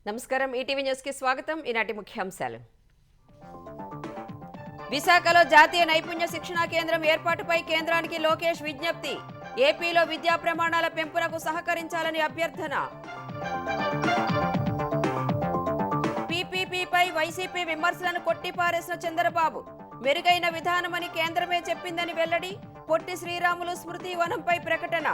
నమస్కారం ETV news కి స్వాగతం. ఈనాటి ముఖ్యాంశాలు. విశాఖలో జాతీయ నైపుణ్య శిక్షణా కేంద్రం ఏర్పాటుపై కేంద్రానికి లోకేష్ విజ్ఞప్తి. ఏపీలో విద్యా ప్రమాణాల పెంపునకు సహకరించాలని అభ్యర్థన. పీపీపీపై వైసీపీ విమర్శలను కొట్టిపారేసిన చంద్రబాబు. మెరుగైన విధానమని కేంద్రమే చెప్పిందని వెల్లడి. పొట్టి శ్రీరాములు స్మృతి వనంపై ప్రకటన.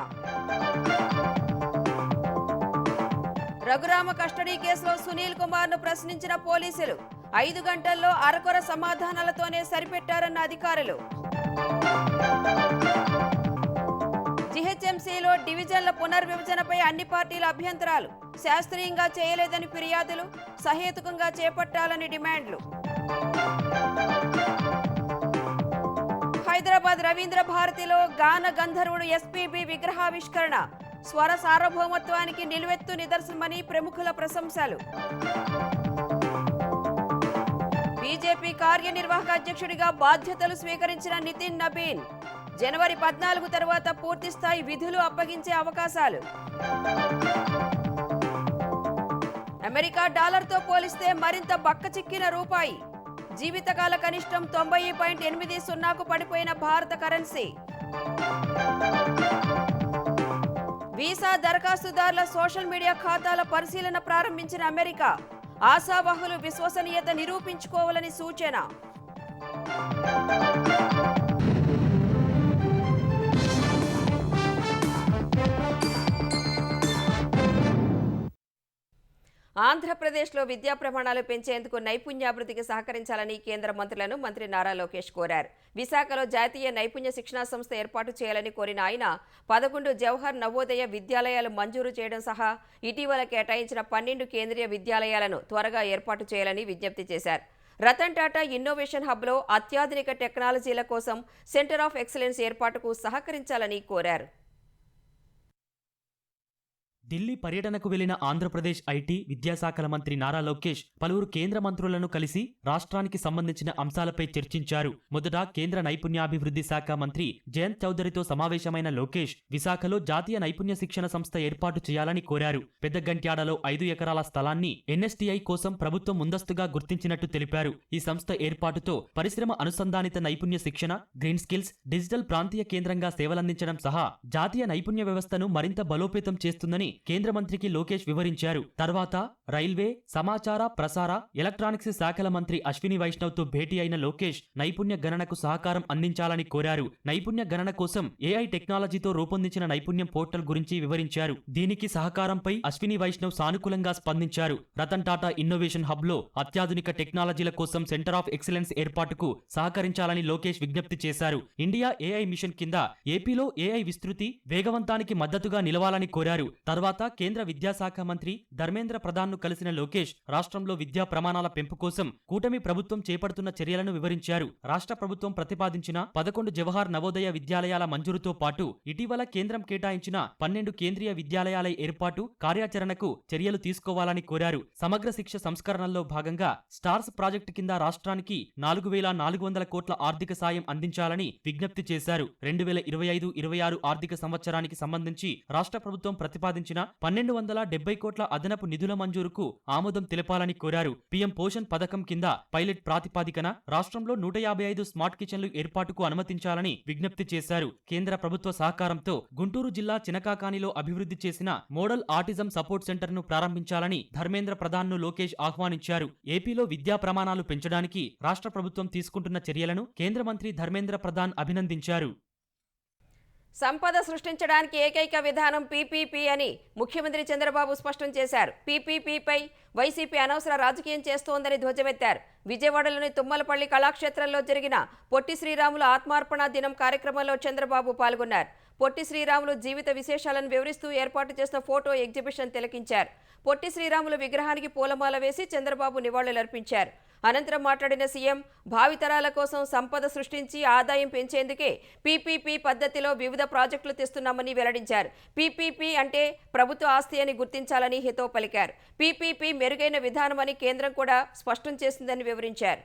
రఘురామ కస్టడీ కేసులో సునీల్ కుమార్ ను ప్రశ్నించిన పోలీసులు 5 గంటల్లో అరకొర సమాధానాలతోనే సరిపెట్టారన్న అధికారులు. జీహెచ్ఎంసీలో డివిజన్ల పునర్విభజనపై అన్ని పార్టీల అభ్యంతరాలు. శాస్త్రీయంగా చేయలేదని ఫిర్యాదులు. సహేతుకంగా చేపట్టాలని డిమాండ్లు. హైదరాబాద్ రవీంద్ర భారతిలో గాన గంధర్వుడు ఎస్పీబీ విగ్రహావిష్కరణ. స్వర సార్వభౌమత్వానికి నిలువెత్తు నిదర్శనమని ప్రముఖుల ప్రశంసలు. బీజేపీ కార్యనిర్వాహక అధ్యక్షుడిగా బాధ్యతలు స్వీకరించిన నితిన్ నబీన్. జనవరి 14 తర్వాత పూర్తిస్థాయి విధులు అప్పగించే అవకాశాలు. అమెరికా డాలర్తో పోలిస్తే మరింత బక్కచిక్కిన రూపాయి. జీవితకాల కనిష్టం 90.80కు పడిపోయిన భారత కరెన్సీ. వీసా దరఖాస్తుదారుల సోషల్ మీడియా ఖాతాల పరిశీలన ప్రారంభించిన అమెరికా. ఆశావహులు విశ్వసనీయత నిరూపించుకోవాలని సూచన. ఆంధ్రప్రదేశ్లో విద్యా ప్రమాణాలు పెంచేందుకు నైపుణ్యాభివృద్ధికి సహకరించాలని కేంద్ర మంత్రులను మంత్రి నారా లోకేష్ కోరారు. విశాఖలో జాతీయ నైపుణ్య శిక్షణా సంస్థ ఏర్పాటు చేయాలని కోరిన ఆయన 11 జవహర్ నవోదయ విద్యాలయాలు మంజూరు చేయడం సహా ఇటీవల కేటాయించిన 12 కేంద్రీయ విద్యాలయాలను త్వరగా ఏర్పాటు చేయాలని విజ్ఞప్తి చేశారు. రతన్ టాటా ఇన్నోవేషన్ హబ్లో అత్యాధునిక టెక్నాలజీల కోసం సెంటర్ ఆఫ్ ఎక్సలెన్స్ ఏర్పాటుకు సహకరించాలని కోరారు. ఢిల్లీ పర్యటనకు వెళ్లిన ఆంధ్రప్రదేశ్ ఐటీ విద్యాశాఖల మంత్రి నారా లోకేష్ పలువురు కేంద్ర మంత్రులను కలిసి రాష్ట్రానికి సంబంధించిన అంశాలపై చర్చించారు. మొదట కేంద్ర నైపుణ్యాభివృద్ధి శాఖ మంత్రి జయంత్ చౌదరితో సమావేశమైన లోకేష్ విశాఖలో జాతీయ నైపుణ్య శిక్షణ సంస్థ ఏర్పాటు చేయాలని కోరారు. పెద్దగంట్యాడలో 5 ఎకరాల స్థలాన్ని ఎన్ఎస్టీఐ కోసం ప్రభుత్వం ముందస్తుగా గుర్తించినట్టు తెలిపారు. ఈ సంస్థ ఏర్పాటుతో పరిశ్రమ అనుసంధానిత నైపుణ్య శిక్షణ, గ్రీన్ స్కిల్స్, డిజిటల్ ప్రాంతీయ కేంద్రంగా సేవలందించడం సహా జాతీయ నైపుణ్య వ్యవస్థను మరింత బలోపేతం చేస్తుందని కేంద్ర మంత్రికి లోకేష్ వివరించారు. తర్వాత రైల్వే, సమాచార ప్రసార, ఎలక్ట్రానిక్స్ శాఖల మంత్రి అశ్విని వైష్ణవ్ తో భేటీ అయిన లోకేష్ నైపుణ్య గణనకు సహకారం అందించాలని కోరారు. నైపుణ్య గణన కోసం ఏఐ టెక్నాలజీతో రూపొందించిన నైపుణ్యం పోర్టల్ గురించి వివరించారు. దీనికి సహకారంపై అశ్విని వైష్ణవ్ సానుకూలంగా స్పందించారు. రతన్ టాటా ఇన్నోవేషన్ హబ్ లో అత్యాధునిక టెక్నాలజీల కోసం సెంటర్ ఆఫ్ ఎక్సలెన్స్ ఏర్పాటుకు సహకరించాలని లోకేష్ విజ్ఞప్తి చేశారు. ఇండియా ఏఐ మిషన్ కింద ఏపీలో ఏఐ విస్తృతి, వేగవంతానికి మద్దతుగా నిలవాలని కోరారు. తర్వాత కేంద్ర విద్యాశాఖ మంత్రి ధర్మేంద్ర ప్రధాన్ ను కలిసిన లోకేష్ రాష్ట్రంలో విద్యా ప్రమాణాల పెంపు కోసం కూటమి ప్రభుత్వం చేపడుతున్న చర్యలను వివరించారు. రాష్ట్ర ప్రభుత్వం ప్రతిపాదించిన 11 జవహర్ నవోదయ విద్యాలయాల మంజూరుతో పాటు ఇటీవల కేంద్రం కేటాయించిన 12 కేంద్రీయ విద్యాలయాల ఏర్పాటు కార్యాచరణకు చర్యలు తీసుకోవాలని కోరారు. సమగ్ర శిక్ష సంస్కరణల్లో భాగంగా స్టార్స్ ప్రాజెక్టు కింద రాష్ట్రానికి 4,400 కోట్ల ఆర్థిక సాయం అందించాలని విజ్ఞప్తి చేశారు. 2025-26 ఆర్థిక సంవత్సరానికి సంబంధించి రాష్ట్ర ప్రభుత్వం ప్రతిపాదించిన 1,270 కోట్ల అదనపు నిధుల మంజూరుకు ఆమోదం తెలపాలని కోరారు. పీఎం పోషణ్ పథకం కింద పైలట్ ప్రాతిపాదికన రాష్ట్రంలో 155 స్మార్ట్ కిచెన్లు ఏర్పాటుకు అనుమతించాలని విజ్ఞప్తి చేశారు. కేంద్ర ప్రభుత్వ సహకారంతో గుంటూరు జిల్లా చినకాకానిలో అభివృద్ధి చేసిన మోడల్ ఆటిజం సపోర్ట్ సెంటర్ ను ప్రారంభించాలని ధర్మేంద్ర ప్రధాన్ ను లోకేష్ ఆహ్వానించారు. ఏపీలో విద్యా ప్రమాణాలు పెంచడానికి రాష్ట్ర ప్రభుత్వం తీసుకుంటున్న చర్యలను కేంద్ర మంత్రి ధర్మేంద్ర ప్రధాన్ అభినందించారు. సంపద సృష్టించడానికి ఏకైక విధానం పీపీపీ అని ముఖ్యమంత్రి చంద్రబాబు స్పష్టం చేశారు. పీపీపీపై వైసీపీ అనవసర రాజకీయం చేస్తోందని ధ్వజమెత్తారు. విజయవాడలోని తుమ్మలపల్లి కళాక్షేత్రంలో జరిగిన పొట్టి శ్రీరాములు ఆత్మార్పణ దినం కార్యక్రమంలో చంద్రబాబు పాల్గొన్నారు. పొట్టి శ్రీరాములు జీవిత విశేషాలను వివరిస్తూ ఏర్పాటు చేసిన ఫోటో ఎగ్జిబిషన్ తిలకించారు. పొట్టి శ్రీరాములు విగ్రహానికి పూలమాల వేసి చంద్రబాబు నివాళులర్పించారు. అనంతరం మాట్లాడిన సీఎం భావితరాల కోసం సంపద సృష్టించి ఆదాయం పెంచేందుకే పీపీపీ పద్ధతిలో వివిధ ప్రాజెక్టులు తెస్తున్నామని వెల్లడించారు. పీపీపీ అంటే ప్రభుత్వ ఆస్తి అని గుర్తించాలని హితవు పలికారు. పీపీపీ మెరుగైన విధానమని కేంద్రం కూడా స్పష్టం చేసిందని వివరించారు.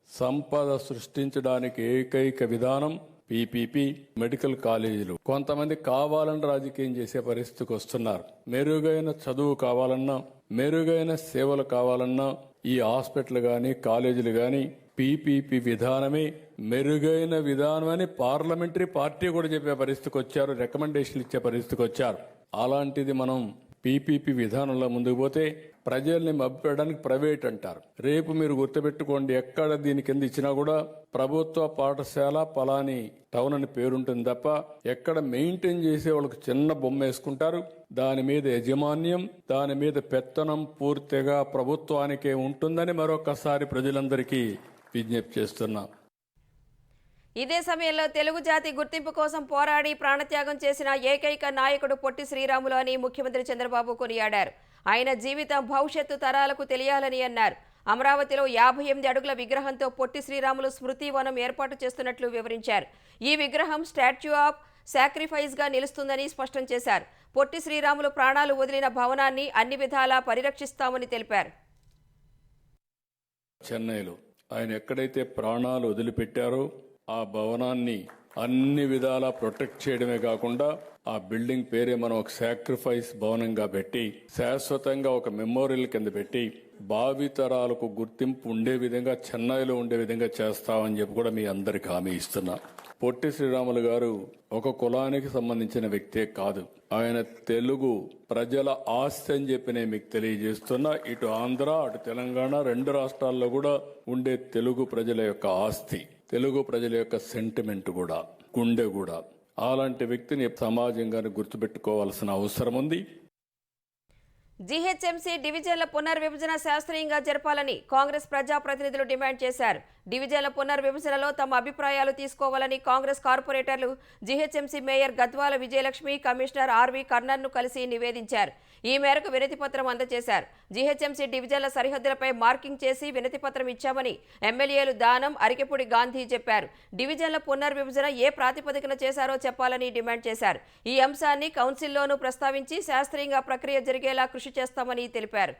సంపద సృష్టించడానికి ఏకైక విధానం పీపీపీ మెడికల్ కాలేజీలు కొంతమంది కావాలని రాజకీయం చేసే పరిస్థితికి వస్తున్నారు. మెరుగైన చదువు కావాలన్నా, మెరుగైన సేవలు కావాలన్నా ఈ హాస్పిటల్ గాని కాలేజీలు గాని పీపీపీ విధానమే మెరుగైన విధానం అని పార్లమెంటరీ పార్టీ కూడా చెప్పే పరిస్థితికి వచ్చారు, రికమెండేషన్లు ఇచ్చే పరిస్థితికి వచ్చారు. అలాంటిది మనం పీపీపీ విధానంలో ముందుకు పోతే ప్రజల్ని మభ్యపెట్టడానికి ప్రైవేట్ అంటారు. రేపు మీరు గుర్తుపెట్టుకోండి, ఎక్కడ దీని కింద ఇచ్చినా కూడా ప్రభుత్వ పాఠశాల పలాని టౌన్ అని పేరుంటుంది తప్ప ఎక్కడ మెయింటైన్ చేసే వాళ్ళకి చిన్న బొమ్మ వేసుకుంటారు. దాని మీద యజమాన్యం, దాని మీద పెత్తనం పూర్తిగా ప్రభుత్వానికే ఉంటుందని మరొకసారి ప్రజలందరికీ విజ్ఞప్తి చేస్తున్నాం. ఇదే సమయంలో తెలుగు జాతి గుర్తింపు కోసం పోరాడి ప్రాణత్యాగం చేసిన ఏకైక నాయకుడు పొట్టి శ్రీరాములు అని ముఖ్యమంత్రి చంద్రబాబు కొనియాడారు. ఆయన జీవితం భవిష్యత్తు తరాలకు తెలియాలని అన్నారు. అమరావతిలో 58 అడుగుల విగ్రహంతో పొట్టి శ్రీరాములు స్మృతి వనం ఏర్పాటు చేస్తున్నట్లు వివరించారు. ఈ విగ్రహం స్టాచ్యూ ఆఫ్ సాక్రిఫైస్గా నిలుస్తుందని స్పష్టం చేశారు. పొట్టి శ్రీరాములు ప్రాణాలు వదిలిన భవనాన్ని అన్ని విధాలా పరిరక్షిస్తామని తెలిపారు. చెన్నైలో ఆయన ఎక్కడైతే ప్రాణాలు వదిలిపెట్టారో ఆ భవనాన్ని అన్ని విధాలా ప్రొటెక్ట్ చేయడమే కాకుండా ఆ బిల్డింగ్ పేరే మనం ఒక సాక్రిఫైస్ భవనంగా పెట్టి శాశ్వతంగా ఒక మెమోరియల్ కింద పెట్టి భావితరాలకు గుర్తింపు ఉండే విధంగా చెన్నైలో ఉండే విధంగా చేస్తామని చెప్పి కూడా మీ అందరికి హామీ ఇస్తున్నా. పొట్టి శ్రీరాములు గారు ఒక కులానికి సంబంధించిన వ్యక్తే కాదు, ఆయన తెలుగు ప్రజల ఆస్తి అని చెప్పి నేను మీకు తెలియజేస్తున్నా. ఇటు ఆంధ్ర అటు తెలంగాణ 2 రాష్ట్రాల్లో కూడా ఉండే తెలుగు ప్రజల యొక్క ఆస్తి, తెలుగు ప్రజల యొక్క సెంటిమెంట్ కూడా, గుండె కూడా. అలాంటి వ్యక్తిని సమాజంగానే గుర్తుపెట్టుకోవాల్సిన అవసరం ఉంది. జీహెచ్ఎంసీ డివిజన్ల పునర్విభజన శాస్త్రీయంగా జరపాలని కాంగ్రెస్ ప్రజాప్రతినిధులు డిమాండ్ చేశారు. డివిజన్ల పునర్విభజనలో తమ అభిప్రాయాలు తీసుకోవాలని కాంగ్రెస్ కార్పొరేటర్లు GHMC mayor Gadwal Vijayalakshmi, commissioner RV కర్ణన్ను కలిసి నివేదించారు. ఈ మేరకు వినతిపత్రం అందజేశారు. జీహెచ్ఎంసీ డివిజన్ల సరిహద్దులపై మార్కింగ్ చేసి వినతిపత్రం ఇచ్చామని ఎమ్మెల్యేలు దానం, అరికెపూడి గాంధీ చెప్పారు. డివిజన్ల పునర్విభజన ఏ ప్రాతిపదికన చేశారో చెప్పాలని డిమాండ్ చేశారు. ఈ అంశాన్ని కౌన్సిల్లోనూ ప్రస్తావించి శాస్త్రీయంగా ప్రక్రియ జరిగేలా కృషి చేస్తామని తెలిపారు.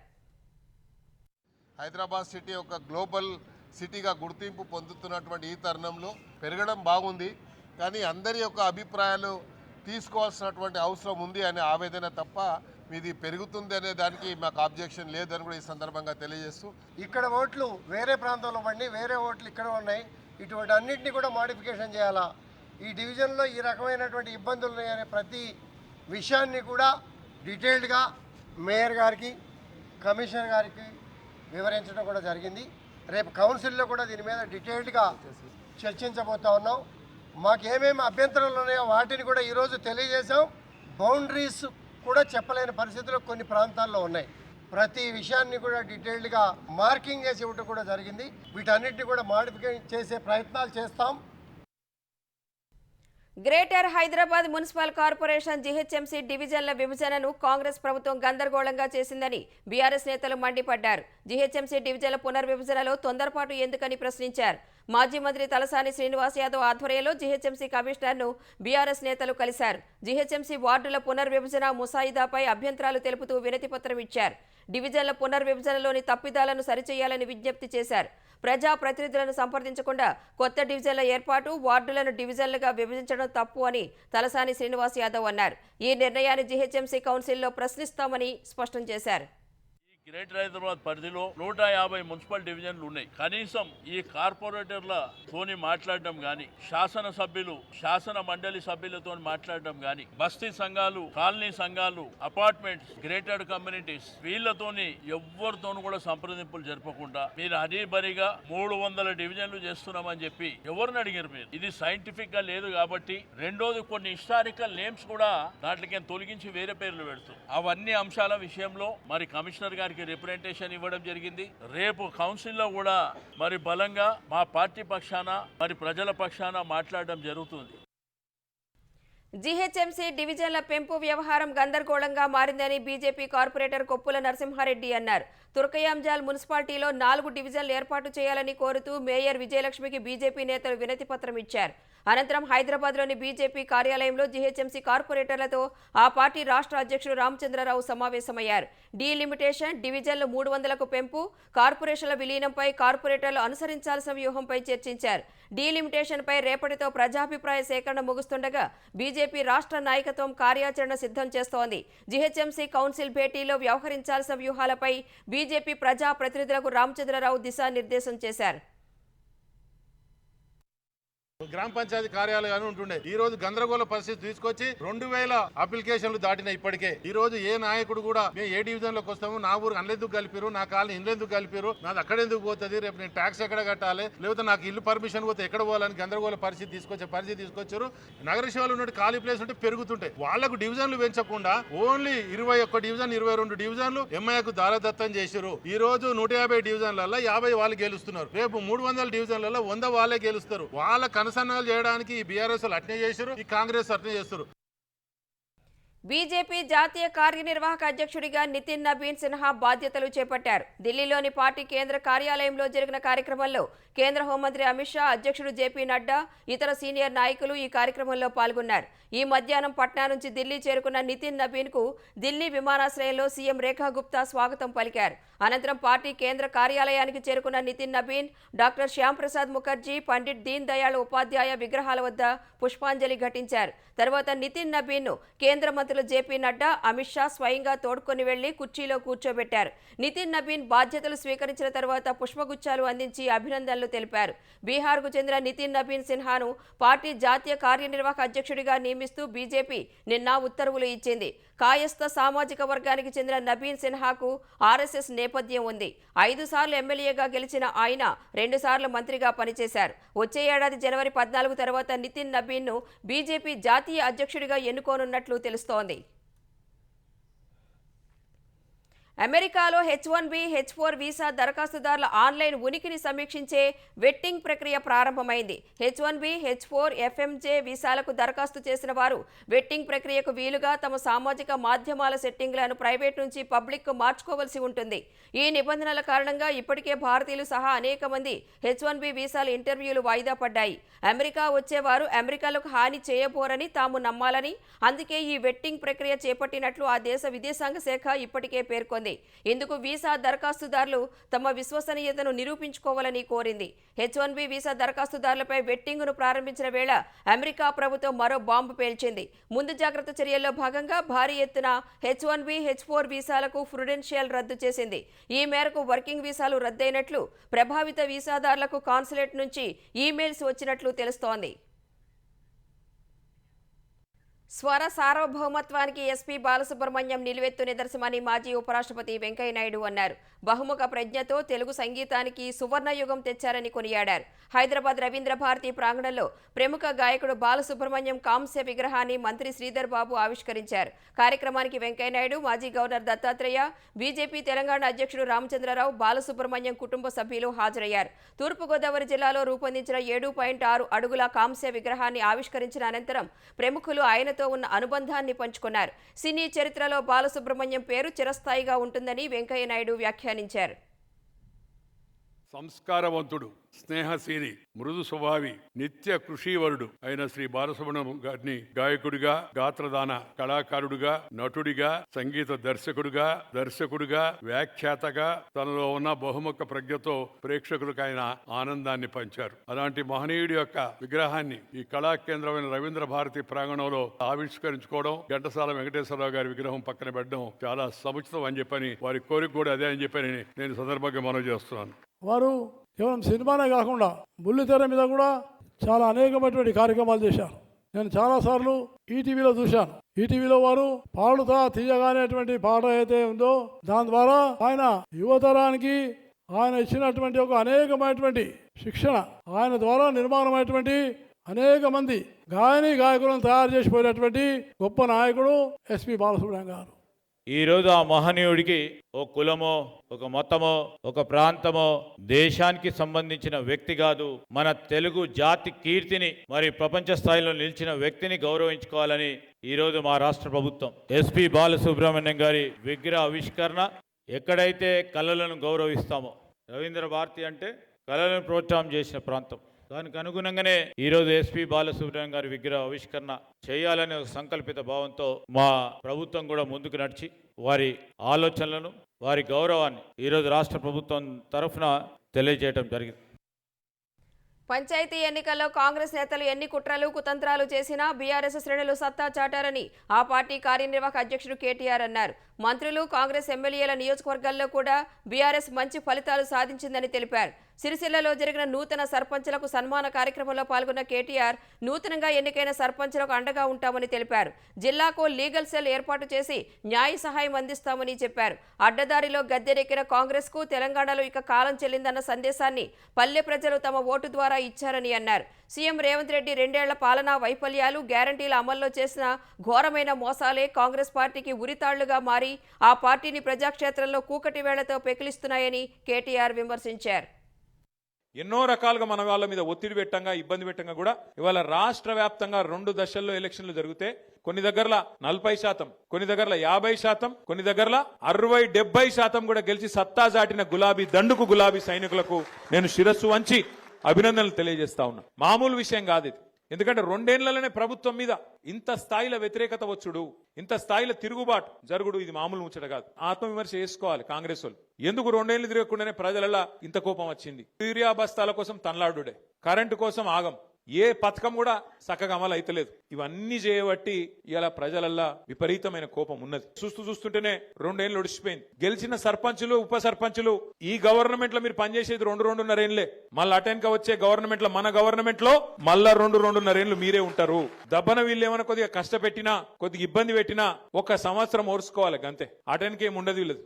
హైదరాబాద్ సిటీ ఒక గ్లోబల్ సిటీగా గుర్తింపు పొందుతున్నటువంటి ఈ తరుణంలో పెరగడం బాగుంది, కానీ అందరి యొక్క అభిప్రాయాలు తీసుకోవాల్సినటువంటి అవసరం ఉంది అనే ఆవేదన తప్ప మీది పెరుగుతుంది అనే దానికి మాకు ఆబ్జెక్షన్ లేదని కూడా ఈ సందర్భంగా తెలియజేస్తూ, ఇక్కడ ఓట్లు వేరే ప్రాంతంలో పడి వేరే ఓట్లు ఇక్కడ ఉన్నాయి, ఇటువంటి అన్నింటినీ కూడా మోడిఫికేషన్ చేయాలా, ఈ డివిజన్లో ఈ రకమైనటువంటి ఇబ్బందులు ఉన్నాయనే ప్రతి విషయాన్ని కూడా డీటెయిల్డ్గా మేయర్ గారికి, కమిషనర్ గారికి వివరించడం కూడా జరిగింది. రేపు కౌన్సిల్లో కూడా దీని మీద డీటెయిల్డ్గా చర్చించబోతా ఉన్నాం. మాకేమేమి అభ్యంతరాలు ఉన్నాయో వాటిని కూడా ఈరోజు తెలియజేశాం. బౌండరీస్ కూడా చెప్పలేని పరిస్థితులు కొన్ని ప్రాంతాల్లో ఉన్నాయి. ప్రతి విషయాన్ని కూడా డీటెయిల్డ్గా మార్కింగ్ చేసి ఇవ్వడం కూడా జరిగింది. వీటన్నిటిని కూడా మాడిఫికేషన్ చేసే ప్రయత్నాలు చేస్తాం. Greater Hyderabad municipal corporation GHMC డివిజన్ల విభజనను కాంగ్రెస్ ప్రభుత్వం గందరగోళంగా చేసిందని బీఆర్ఎస్ నేతలు మండిపడ్డారు. జీహెచ్ఎంసీ డివిజన్ల పునర్విభజనలో తొందరపాటు ఎందుకని ప్రశ్నించారు. మాజీ మంత్రి తలసాని శ్రీనివాస్ యాదవ్ ఆధ్వర్యంలో జీహెచ్ఎంసీ కమిషనర్ను బీఆర్ఎస్ నేతలు కలిశారు. జీహెచ్ఎంసీ వార్డుల పునర్విభజన ముసాయిదాపై అభ్యంతరాలు తెలుపుతూ వినతిపత్రం ఇచ్చారు. డివిజన్ల పునర్విభజనలోని తప్పిదాలను సరిచేయాలని విజ్ఞప్తి చేశారు. ప్రజాప్రతినిధులను సంప్రదించకుండా కొత్త డివిజన్ల ఏర్పాటు, వార్డులను డివిజన్లుగా విభజించడం తప్పు అని తలసాని శ్రీనివాస్ యాదవ్ అన్నారు. ఈ నిర్ణయాన్ని జీహెచ్ఎంసీ కౌన్సిల్లో ప్రశ్నిస్తామని స్పష్టం చేశారు. గ్రేటర్ హైదరాబాద్ పరిధిలో 150 మున్సిపల్ డివిజన్లు ఉన్నాయి. కనీసం ఈ కార్పొరేటర్లతోని మాట్లాడడం గాని, శాసనసభ్యులు, శాసన మండలి సభ్యులతో మాట్లాడడం గాని, బస్తీ సంఘాలు, కాలనీ సంఘాలు, అపార్ట్మెంట్స్, గ్రేటెడ్ కమ్యూనిటీస్ వీళ్లతోని ఎవరితోనూ కూడా సంప్రదింపులు జరపకుండా మీరు హరీబరీగా 300 డివిజన్లు చేస్తున్నామని చెప్పి ఎవరిని అడిగారు మీరు? ఇది సైంటిఫిక్ గా లేదు కాబట్టి. రెండోది, కొన్ని హిస్టారికల్ నేమ్స్ కూడా దాంట్లోకి తొలగించి వేరే పేర్లు పెడుతూ, అవన్నీ అంశాల విషయంలో మరి కమిషనర్ గారికి రిప్రజెంటేషన్ ఇవ్వడం జరిగింది. రేపు కౌన్సిల్లో కూడా మరి బలంగా మా పార్టీ పక్షాన మరి ప్రజల పక్షాన మాట్లాడడం జరుగుతుంది. జీహెచ్ఎంసీ డివిజన్ల పెంపు వ్యవహారం గందరగోళంగా మారిందని బీజేపీ కార్పొరేటర్ కొప్పుల నరసింహారెడ్డి అన్నారు. తుర్కయాంజాల్ మున్సిపాలిటీలో 4 డివిజన్లు ఏర్పాటు చేయాలని కోరుతూ మేయర్ విజయలక్ష్మికి బీజేపీ నేతలు వినతి పత్రం ఇచ్చారు. అనంతరం హైదరాబాద్లోని బీజేపీ కార్యాలయంలో జీహెచ్ఎంసీ కార్పొరేటర్లతో ఆ పార్టీ రాష్ట్ర అధ్యక్షుడు రామచంద్రరావు సమావేశమయ్యారు. డీలిమిటేషన్, డివిజన్లు 300కు పెంపు, కార్పొరేషన్ల విలీనంపై కార్పొరేటర్లు అనుసరించాల్సిన వ్యూహంపై చర్చించారు. డీలిమిటేషన్పై రేపటితో ప్రజాభిప్రాయ సేకరణ ముగుస్తుండగా బీజేపీ రాష్ట్ర నాయకత్వం కార్యాచరణ సిద్ధం చేస్తోంది. జీహెచ్ఎంసీ కౌన్సిల్ భేటీలో వ్యవహరించాల్సిన వ్యూహాలపై బీజేపీ ప్రజా ప్రతినిధులకు రామచంద్రరావు దిశానిర్దేశం చేశారు. గ్రామ పంచాయతీ కార్యాలయాలు ఉంటుండే ఈ రోజు గందరగోళ పరిస్థితి తీసుకొచ్చి 2000 అప్లికేషన్లు దాటిన ఇప్పటికే. ఈ రోజు ఏ నాయకుడు కూడా మేము ఏ డివిజన్ లోకి వస్తాము, నా ఊరు అందుకు కలిపారు, నా కాలనీ ఇండ్లెందుకు కలిపారు, నాది అక్కడెందుకు పోతుంది, రేపు నేను ట్యాక్స్ ఎక్కడ కట్టాలి, లేకపోతే నాకు ఇల్లు పర్మిషన్ పోతే ఎక్కడ పోవాలని గందరగోళ పరిస్థితి తీసుకొచ్చారు. నగర సేవలు ఉన్నట్టు ఖాళీ ప్లేస్ ఉంటే పెరుగుతుంటాయి. వాళ్లకు డివిజన్లు పెంచకుండా ఓన్లీ 21 డివిజన్ 22 డివిజన్లు ఎంఐకు దారదత్తం చేశారు. ఈ రోజు 150 డివిజన్లలో 50 వాళ్ళు గెలుస్తున్నారు. రేపు 300 డివిజన్లలో 100 వాళ్ళే గెలుస్తారు. వాళ్ళ కనసన్నాలు చేయడానికి ఈ బీఆర్ఎస్ అట్నే చేశారు, ఈ కాంగ్రెస్ అట్నే చేస్తారు. బీజేపీ జాతీయ కార్యనిర్వాహక అధ్యక్షుడిగా నితిన్ నబీన్ సిన్హా బాధ్యతలు చేపట్టారు. ఢిల్లీలోని పార్టీ కేంద్ర కార్యాలయంలో జరిగిన కార్యక్రమంలో కేంద్ర హోంమంత్రి అమిత్ షా, అధ్యక్షుడు జేపీ నడ్డా, ఇతర సీనియర్ నాయకులు ఈ కార్యక్రమంలో పాల్గొన్నారు. ఈ మధ్యాహ్నం పట్నా నుంచి ఢిల్లీ చేరుకున్న నితిన్ నబీన్ కు ఢిల్లీ విమానాశ్రయంలో సీఎం రేఖా గుప్తా స్వాగతం పలికారు. అనంతరం పార్టీ కేంద్ర కార్యాలయానికి చేరుకున్న నితిన్ నబీన్ డాక్టర్ శ్యామ్ ప్రసాద్ ముఖర్జీ, పండిట్ దీన్ దయాళ్ ఉపాధ్యాయ విగ్రహాల వద్ద పుష్పాంజలి ఘటించారు. తర్వాత నితిన్ నబీన్ ను కేంద్ర మంత్రులు జేపీ నడ్డా, అమిత్ షా స్వయంగా తోడ్కొని వెళ్లి కుర్చీలో కూర్చోబెట్టారు. నితిన్ నబీన్ బాధ్యతలు స్వీకరించిన తర్వాత పుష్పగుచ్చాలు అందించి అభినందనలు తెలిపారు. బీహార్కు చెందిన నితిన్ నబీన్ సిన్హాను పార్టీ జాతీయ కార్యనిర్వాహక అధ్యక్షుడిగా నియమిస్తూ బీజేపీ నిన్న ఉత్తర్వులు ఇచ్చింది. కాయస్థ సామాజిక వర్గానికి చెందిన నబీన్ సిన్హాకు ఆర్ఎస్ఎస్ నేపథ్యం ఉంది. 5 సార్లు ఎమ్మెల్యేగా గెలిచిన ఆయన 2 సార్లు మంత్రిగా పనిచేశారు. వచ్చే ఏడాది జనవరి 14 తర్వాత నితిన్ నబీన్ ను బీజేపీ జాతీయ అధ్యక్షుడిగా ఎన్నుకోనున్నట్లు తెలుస్తోంది. అమెరికాలో H1B, H4 వీసా దరఖాస్తుదారుల ఆన్లైన్ ఉనికిని సమీక్షించే వెట్టింగ్ ప్రక్రియ ప్రారంభమైంది. H1B, H4, FMJ వీసాలకు దరఖాస్తు చేసిన వారు వెట్టింగ్ ప్రక్రియకు వీలుగా తమ సామాజిక మాధ్యమాల సెట్టింగ్లను ప్రైవేట్ నుంచి పబ్లిక్ మార్చుకోవాల్సి ఉంటుంది. ఈ నిబంధనల కారణంగా ఇప్పటికే భారతీయులు సహా అనేక మంది H1B వీసాల ఇంటర్వ్యూలు వాయిదా పడ్డాయి. అమెరికా వచ్చేవారు అమెరికాలకు హాని చేయబోరని తాము నమ్మాలని, అందుకే ఈ వెట్టింగ్ ప్రక్రియ చేపట్టినట్లు ఆ దేశ విదేశాంగ శాఖ ఇప్పటికే పేర్కొంది. ఇందుకు వీసా దరఖాస్తుదారులు తమ విశ్వసనీయతను నిరూపించుకోవాలని కోరింది. H1B వీసా దరఖాస్తుదారులపై వెట్టింగ్ను ప్రారంభించిన వేళ అమెరికా ప్రభుత్వం మరో బాంబు పేల్చింది. ముందు జాగ్రత్త చర్యల్లో భాగంగా భారీ ఎత్తున H1B, H4 వీసాలకు ప్రుడెన్షియల్ రద్దు చేసింది. ఈ మేరకు వర్కింగ్ వీసాలు రద్దయినట్లు, ప్రభావిత వీసాదారులకు కాన్సులేట్ నుంచి ఈమెయిల్స్ వచ్చినట్లు తెలుస్తోంది. స్వర సార్వభౌమత్వానికి ఎస్పీ బాలసుబ్రహ్మణ్యం నిలువెత్తు నిదర్శనమని మాజీ ఉపరాష్ట్రపతి వెంకయ్యనాయుడు అన్నారు. బహుముఖ ప్రజ్ఞతో తెలుగు సంగీతానికి సువర్ణయుగం తెచ్చారని కొనియాడారు. హైదరాబాద్ రవీంద్ర భారతి ప్రాంగణంలో ప్రముఖ గాయకుడు బాలసుబ్రహ్మణ్యం కాంస్య విగ్రహాన్ని మంత్రి శ్రీధర్ బాబు ఆవిష్కరించారు. కార్యక్రమానికి వెంకయ్యనాయుడు, మాజీ గవర్నర్ దత్తాత్రేయ, బీజేపీ తెలంగాణ అధ్యక్షుడు రామచంద్రరావు, బాలసుబ్రహ్మణ్యం కుటుంబ సభ్యులు హాజరయ్యారు. తూర్పుగోదావరి జిల్లాలో రూపొందించిన 7.6 అడుగుల కాంస్య విగ్రహాన్ని ఆవిష్కరించిన అనంతరం ప్రముఖులు ఆయనతో ఉన్న అనుబంధాన్ని పంచుకున్నారు. సినీ చరిత్రలో బాలసుబ్రహ్మణ్యం పేరు చిరస్థాయిగా ఉంటుందని వెంకయ్యనాయుడు వ్యాఖ్యానించారు. సంస్కారవంతుడు, స్నేహశీలి, మృదు స్వభావి, నిత్య కృషీవరుడు అయిన శ్రీ బాలసుబ్రహ్మణ్యం గారిని గాయకుడిగా, గాత్రదాన కళాకారుడిగా, నటుడిగా, సంగీత దర్శకుడిగా, వ్యాఖ్యాతగా తనలో ఉన్న బహుముఖ ప్రజ్ఞతో ప్రేక్షకులకు ఆయన ఆనందాన్ని పంచారు. అలాంటి మహనీయుడి యొక్క విగ్రహాన్ని ఈ కళా కేంద్రమైన రవీంద్ర భారతి ప్రాంగణంలో ఆవిష్కరించుకోవడం, ఘంటసాల వెంకటేశ్వరరావు గారి విగ్రహం పక్కన పెట్టడం చాలా సముచితం అని చెప్పని, వారి కోరిక కూడా అదే అని చెప్పని నేను సందర్భంగా మనవి చేస్తున్నాను. వారు కేవలం సినిమానే కాకుండా బుల్లితెర మీద కూడా చాలా అనేకమైనటువంటి కార్యక్రమాలు చేశారు. నేను చాలాసార్లు ఈటీవీలో చూశాను. ఈటీవీలో వారు పాడుతా తీయగానేటువంటి పాట అయితే ఉందో దాని ద్వారా ఆయన యువతరానికి ఆయన ఇచ్చినటువంటి ఒక అనేకమైనటువంటి శిక్షణ, ఆయన ద్వారా నిర్మాణమైనటువంటి అనేక మంది గాయకులను తయారు చేసిపోయినటువంటి గొప్ప నాయకుడు ఎస్పి బాలసుబ్రహ్మణ్యం గారు. ఈరోజు ఆ మహనీయుడికి ఒక కులమో ఒక మతమో ఒక ప్రాంతమో దేశానికి సంబంధించిన వ్యక్తి కాదు, మన తెలుగు జాతి కీర్తిని మరి ప్రపంచ స్థాయిలో నిలిచిన వ్యక్తిని గౌరవించుకోవాలని ఈరోజు మా రాష్ట్ర ప్రభుత్వం ఎస్పి బాలసుబ్రహ్మణ్యం గారి విగ్రహ ఆవిష్కరణ. ఎక్కడైతే కళలను గౌరవిస్తామో, రవీంద్ర భారతి అంటే కళలను ప్రోత్సాహం చేసిన ప్రాంతం, దానికి అనుగుణంగానే ఈరోజు ఎస్పి బాలసుబ్రహ్మణ్యం గారి విగ్రహ ఆవిష్కరణ చేయాలనే ఒక సంకల్పిత భావంతో మా ప్రభుత్వం కూడా ముందుకు నడిచి వారి ఆలోచనలను వారి గౌరవాన్ని ఈరోజు రాష్ట్ర ప్రభుత్వం తరఫున తెలియజేయడం జరిగింది. పంచాయతీ ఎన్నికల్లో కాంగ్రెస్ నేతలు ఎన్ని కుట్రలు కుతంత్రాలు చేసినా బీఆర్ఎస్ శ్రేణులు సత్తా చాటారని ఆ పార్టీ కార్యనిర్వాహక అధ్యక్షుడు కేటీఆర్ అన్నారు. మంత్రులు కాంగ్రెస్ ఎమ్మెల్యేల నియోజకవర్గాల్లో కూడా బీఆర్ఎస్ మంచి ఫలితాలు సాధించిందని తెలిపారు. సిరిసిల్లలో జరిగిన నూతన సర్పంచులకు సన్మాన కార్యక్రమంలో పాల్గొన్న కేటీఆర్ నూతనంగా ఎన్నికైన సర్పంచులకు అండగా ఉంటామని తెలిపారు. జిల్లాకు లీగల్ సెల్ ఏర్పాటు చేసి న్యాయ సహాయం అందిస్తామని చెప్పారు. అడ్డదారిలో గద్దెనెక్కిన కాంగ్రెస్ కు తెలంగాణలో ఇక కాలం చెల్లిందన్న సందేశాన్ని పల్లె ప్రజలు తమ ఓటు ద్వారా ఇచ్చారని అన్నారు. సీఎం రేవంత్ రెడ్డి 2 ఏళ్ల పాలనా వైఫల్యాలు, గ్యారంటీల అమల్లో చేసిన ఘోరమైన మోసాలే కాంగ్రెస్ పార్టీకి ఉరితాళ్లుగా మారి ఆ పార్టీని ప్రజాక్షేత్రంలో కూకటి వేళ్లతో పెకిలిస్తున్నాయని కేటీఆర్ విమర్శించారు. ఎన్నో రకాలుగా మన వాళ్ళ మీద ఒత్తిడి పెట్టంగా ఇబ్బంది పెట్టంగా కూడా ఇవాళ రాష్ట్ర వ్యాప్తంగా 2 దశల్లో ఎలక్షన్లు జరిగితే కొన్ని దగ్గరలో 40%, కొన్ని దగ్గరలో 50%, కొన్ని దగ్గరలో 60-70% కూడా గెలిచి సత్తా చాటిన గులాబీ దండుకు గులాబీ సైనికులకు నేను శిరస్సు వంచి అభినందనలు తెలియజేస్తా ఉన్నా. మామూలు విషయం కాదు ఇది. ఎందుకంటే 2 ఏళ్లలోనే ప్రభుత్వం మీద ఇంత స్థాయిలో వ్యతిరేకత వచ్చుడు, ఇంత స్థాయిలో తిరుగుబాటు జరుగుడు, ఇది మామూలు ముచ్చట కాదు. ఆత్మవిమర్శ చేసుకోవాలి కాంగ్రెస్ వాళ్ళు. ఎందుకు 2 ఏళ్లు తిరగకుండానే ప్రజలలో ఇంత కోపం వచ్చింది? యూరియా బస్తాల కోసం తనలాడుడే, కరెంటు కోసం ఆగం, ఏ పథకం కూడా చక్కగా అమలు అయితలేదు. ఇవన్నీ చేయబట్టి ఇలా ప్రజలల్లా విపరీతమైన కోపం ఉన్నది. చూస్తుంటేనే 2 ఏళ్ళు ఒడిచిపోయింది. గెలిచిన సర్పంచులు, ఉప సర్పంచులు ఈ గవర్నమెంట్ లో మీరు పనిచేసేది 2-2.5 ఏళ్లే. మళ్ళీ అటెన్క వచ్చే గవర్నమెంట్ లో, మన గవర్నమెంట్ లో మళ్ళా 2-2.5 ఏళ్లు మీరే ఉంటారు. దబ్బన వీళ్ళు ఏమైనా కొద్దిగా కష్టపెట్టినా, కొద్దిగా ఇబ్బంది పెట్టినా 1 సంవత్సరం ఓర్చుకోవాలి అంతే. అటెన్కి ఏమి ఉండదు వీళ్ళది.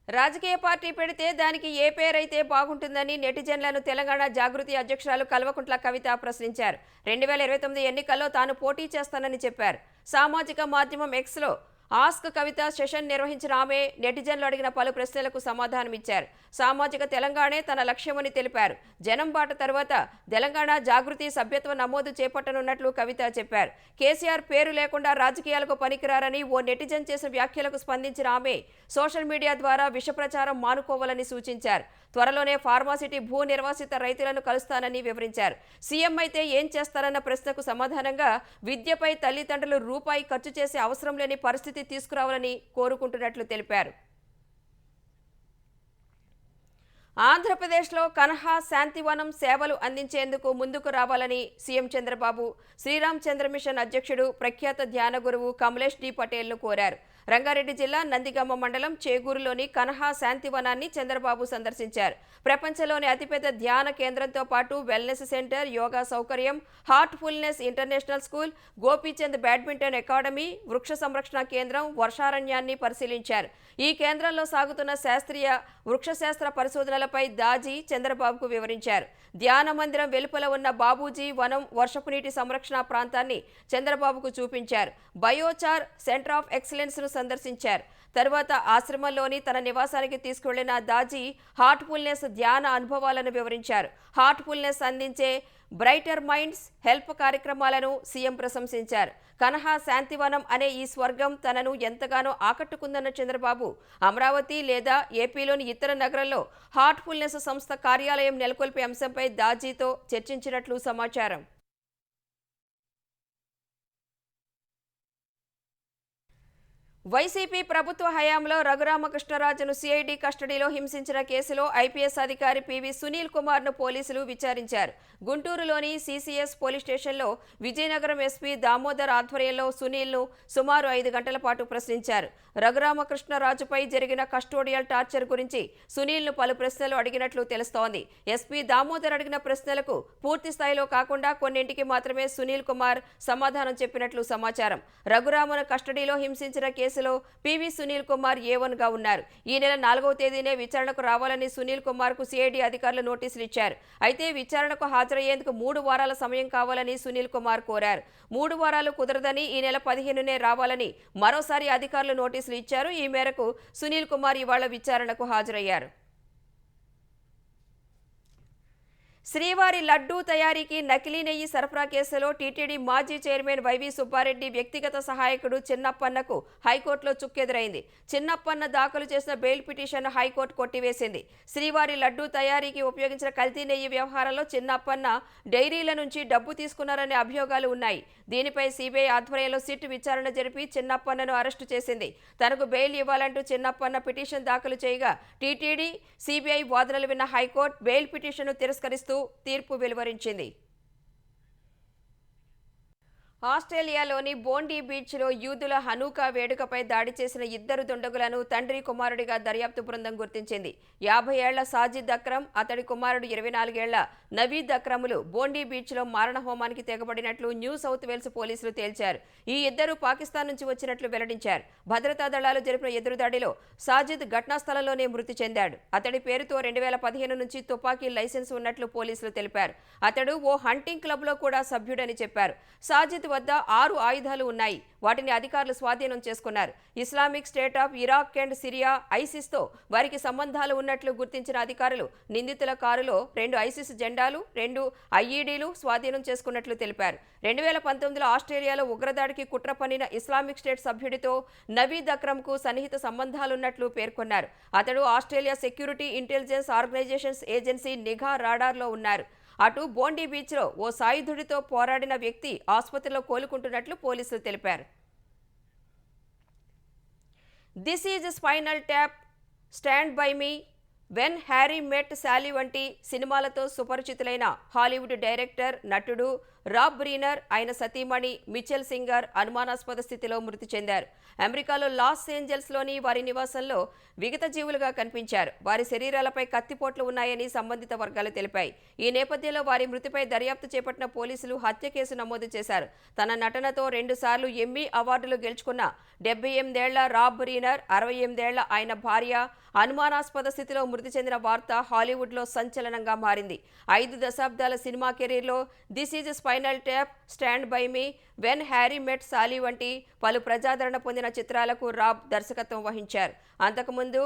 రాజకీయ పార్టీ పెడితే దానికి ఏ పేరైతే బాగుంటుందని నెటిజన్లను తెలంగాణ జాగృతి అధ్యక్షురాలు కల్వకుంట్ల కవిత ప్రశ్నించారు. 2029 ఎన్నికల్లో తాను పోటీ చేస్తానని చెప్పారు. సామాజిక మాధ్యమం ఎక్స్లో ఆస్క్ కవిత సెషన్ నిర్వహించిన ఆమె నెటిజన్లు అడిగిన పలు ప్రశ్నలకు సమాధానమిచ్చారు. సామాజిక తెలంగాణే తన లక్ష్యమని తెలిపారు. జనం బాట తర్వాత తెలంగాణ జాగృతి సభ్యత్వ నమోదు చేపట్టనున్నట్లు కవిత చెప్పారు. కేసీఆర్ పేరు లేకుండా రాజకీయాలకు పనికిరారని ఓ నెటిజన్ చేసిన వ్యాఖ్యలకు స్పందించిన ఆమె సోషల్ మీడియా ద్వారా విష ప్రచారం మానుకోవాలని సూచించారు. త్వరలోనే ఫార్మాసిటీ భూ నిర్వాసిత రైతులను కలుస్తానని వివరించారు. సీఎం అయితే ఏం చేస్తారన్న ప్రశ్నకు సమాధానంగా విద్యపై తల్లిదండ్రులు రూపాయి ఖర్చు చేసే అవసరం లేని పరిస్థితి తీసుకురావాలని కోరుకుంటున్నట్లు తెలిపారు. ఆంధ్రప్రదేశ్లో కన్హా శాంతివనం సేవలు అందించేందుకు ముందుకు రావాలని సీఎం చంద్రబాబు శ్రీరామ్ చంద్ర మిషన్ అధ్యక్షుడు ప్రఖ్యాత ధ్యాన గురువు కమలేష్ డి పటేల్ను కోరారు. రంగారెడ్డి జిల్లా నందిగామ మండలం చేగూరులోని కన్హా శాంతివనాన్ని చంద్రబాబు సందర్శించారు. ప్రపంచంలోని అతిపెద్ద ధ్యాన కేంద్రంతో పాటు వెల్నెస్ సెంటర్, యోగా సౌకర్యం, Heartfulness international school, Gopichand badminton academy, వృక్ష సంరక్షణ కేంద్రం, వర్షారణ్యాన్ని పరిశీలించారు. ఈ కేంద్రంలో సాగుతున్న శాస్త్రీయ వృక్షశాస్త్ర పరిశోధనలపై దాజీ చంద్రబాబుకు వివరించారు. ధ్యాన మందిరం వెలుపల ఉన్న బాబూజీ వనం వర్షపు నీటి సంరక్షణ ప్రాంతాన్ని చంద్రబాబుకు చూపించారు. బయోచార్ సెంటర్ ఆఫ్ ఎక్సలెన్స్ ను సందర్శించారు. తరువాత ఆశ్రమంలోని తన నివాసానికి తీసుకువెళ్లిన దాజీ హార్ట్ఫుల్నెస్ ధ్యాన అనుభవాలను వివరించారు. హార్ట్ఫుల్నెస్ అందించే బ్రైటర్ మైండ్స్ హెల్ప్ కార్యక్రమాలను సీఎం ప్రశంసించారు. కన్హా శాంతివనం అనే ఈ స్వర్గం తనను ఎంతగానో ఆకట్టుకుందన్న చంద్రబాబు అమరావతి లేదా ఏపీలోని ఇతర నగరాల్లో హార్ట్ఫుల్నెస్ సంస్థ కార్యాలయం నెలకొల్పే అంశంపై దాజీతో చర్చించినట్లు సమాచారం. వైసీపీ ప్రభుత్వ హయాంలో రఘురామకృష్ణరాజును సిఐడి కస్టడీలో హింసించిన కేసులో ఐపీఎస్ అధికారి పివి సునీల్ కుమార్ను పోలీసులు విచారించారు. గుంటూరులోని సీసీఎస్ పోలీస్ స్టేషన్లో విజయనగరం ఎస్పీ దామోదర్ ఆధ్వర్యంలో సునీల్ను సుమారు 5 గంటల పాటు ప్రశ్నించారు. రఘురామకృష్ణరాజుపై జరిగిన కస్టోడియల్ టార్చర్ గురించి సునీల్ను పలు ప్రశ్నలు అడిగినట్లు తెలుస్తోంది. ఎస్పీ దామోదర్ అడిగిన ప్రశ్నలకు పూర్తి స్థాయిలో కాకుండా కొన్నింటికి మాత్రమే సునీల్ కుమార్ సమాధానం చెప్పినట్లు సమాచారం. రఘురామను కస్టడీలో హింసించిన కేసులో పివి సునీల్ కుమార్ A1గా ఉన్నారు. ఈ నెల 4వ తేదీనే విచారణకు రావాలని సునీల్ కుమార్కు సిఐడి అధికారులు నోటీసులు ఇచ్చారు. అయితే విచారణకు హాజరయ్యేందుకు 3 వారాల సమయం కావాలని సునీల్ కుమార్ కోరారు. 3 వారాలు కుదరదని ఈ నెల 15నే రావాలని మరోసారి అధికారులు నోటీసులు ఇచ్చారు. ఈ మేరకు సునీల్ కుమార్ ఇవాళ విచారణకు హాజరయ్యారు. శ్రీవారి లడ్డూ తయారీకి నకిలీ నెయ్యి సరఫరా కేసులో టీటీడీ మాజీ చైర్మన్ వైవి సుబ్బారెడ్డి వ్యక్తిగత సహాయకుడు చిన్నప్పన్నకు హైకోర్టులో చుక్కెదురైంది. చిన్నప్పన్న దాఖలు చేసిన బెయిల్ పిటిషన్ను హైకోర్టు కొట్టివేసింది. శ్రీవారి లడ్డూ తయారీకి ఉపయోగించిన కల్తీ నెయ్యి వ్యవహారంలో చిన్నప్పన్న డైరీల నుంచి డబ్బు తీసుకున్నారనే అభియోగాలు ఉన్నాయి. దీనిపై సిబిఐ ఆధ్వర్యంలో సిట్ విచారణ జరిపి చిన్నప్పన్నను అరెస్టు చేసింది. తనకు బెయిల్ ఇవ్వాలంటూ చిన్నప్పన్న పిటిషన్ దాఖలు చేయగా టీటీడీ, సిబిఐ వాదనలు విన్న హైకోర్టు బెయిల్ పిటిషన్ను తిరస్కరిస్తూ తీర్పు వెలువరించింది. ఆస్ట్రేలియాలోని బోండీ బీచ్లో యూదుల హనూకా వేడుకపై దాడి చేసిన 2 దుండగులను తండ్రి కుమారుడిగా దర్యాప్తు బృందం గుర్తించింది. 50 ఏళ్ల సాజిద్ అక్రమ్, అతడి కుమారుడు 24 ఏళ్ల నవీద్ అక్రములు బోండీ బీచ్లో మారణహోమానికి తెగబడినట్లు న్యూ సౌత్ వేల్స్ పోలీసులు తేల్చారు. ఈ ఇద్దరు పాకిస్తాన్ నుంచి వచ్చినట్లు వెల్లడించారు. భద్రతా దళాలు జరిపిన ఎదురుదాడిలో సాజిద్ ఘటనా స్థలంలోనే మృతి చెందాడు. అతడి పేరుతో 2015 నుంచి తుపాకీ లైసెన్స్ ఉన్నట్లు పోలీసులు తెలిపారు. అతడు ఓ హంటింగ్ క్లబ్లో కూడా సభ్యుడని చెప్పారు. సాజిద్ వద్ద 6 ఆయుధాలు ఉన్నాయి. వాటిని అధికారులు స్వాధీనం చేసుకున్నారు. Islamic State of Iraq and Syria, ఐసిస్తో వారికి సంబంధాలు ఉన్నట్లు గుర్తించిన అధికారులు నిందితుల కారులో 2 ఐసిస్ జెండాలు, 2 ఐఈడీలు స్వాధీనం చేసుకున్నట్లు తెలిపారు. 2019లో ఆస్ట్రేలియాలో ఉగ్రదాడికి కుట్ర పన్నిన ఇస్లామిక్ స్టేట్ సభ్యుడితో నవీద్ అక్రమ్కు సన్నిహిత సంబంధాలున్నట్లు పేర్కొన్నారు. అతడు Australia security intelligence organisations agency నిఘా రాడార్లో ఉన్నారు. అటు బోండీ బీచ్లో ఓ సాయుధుడితో పోరాడిన వ్యక్తి ఆసుపత్రిలో కోలుకుంటున్నట్లు పోలీసులు తెలిపారు. This is spinal tap, stand by me, when Harry met Sally వంటి సినిమాలతో సుపరిచితులైన హాలీవుడ్ డైరెక్టర్, నటుడు రాబ్ బ్రీనర్ ఆయన సతీమణి మిచెల్ సింగర్ అనుమానాస్పద స్థితిలో మృతి చెందారు. అమెరికాలో లాస్ ఏంజల్స్లోని వారి నివాసంలో విగత జీవులుగా కనిపించారు. వారి శరీరాలపై కత్తిపోట్లు ఉన్నాయని సంబంధిత వర్గాలు తెలిపాయి. ఈ నేపథ్యంలో వారి మృతిపై దర్యాప్తు చేపట్టిన పోలీసులు హత్య కేసు నమోదు చేశారు. తన నటనతో 2 సార్లు ఎమ్మీ అవార్డులు గెలుచుకున్న 78 ఏళ్ల రాబ్ బ్రీనర్, 68 ఏళ్ల ఆయన భార్య అనుమానాస్పద స్థితిలో మృతి చెందిన వార్త హాలీవుడ్లో సంచలనంగా మారింది. 5 దశాబ్దాల సినిమా కెరీర్లో this is spinal tap, stand by me, when Harry met Sally వంటి పలు ప్రజాదరణ పొందిన చిత్రాలకు రాబ్ దర్శకత్వం వహించారు. అంతకుముందు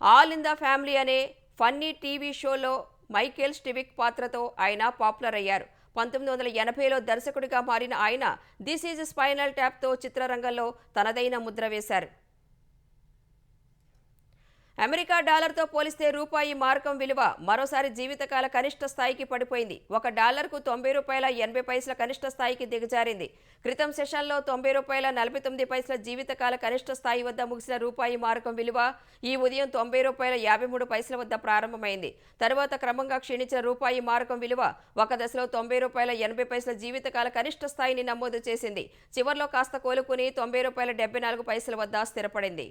ఆల్ ఇన్ ద ఫ్యామిలీ అనే ఫన్నీ టీవీ షోలో మైకేల్ స్టివిక్ పాత్రతో ఆయన పాపులర్ అయ్యారు. 1980లో దర్శకుడిగా మారిన ఆయన దిస్ ఈజ్ స్పైనల్ ట్యాప్తో చిత్రరంగంలో తనదైన ముద్ర వేశారు. అమెరికా డాలర్తో పోలిస్తే రూపాయి మారకం విలువ మరోసారి జీవితకాల కనిష్ట స్థాయికి పడిపోయింది. $1కు $90.80 కనిష్ట స్థాయికి దిగజారింది. క్రితం సెషన్లో $90.49 జీవితకాల కనిష్ట స్థాయి వద్ద ముగిసిన రూపాయి మారకం విలువ ఈ ఉదయం $90.53 వద్ద ప్రారంభమైంది. తరువాత క్రమంగా క్షీణించిన రూపాయి మారకం విలువ ఒక దశలో $90.80 జీవితకాల కనిష్ట స్థాయిని నమోదు చేసింది. చివర్లో కాస్త కోలుకుని $90.74 వద్ద స్థిరపడింది.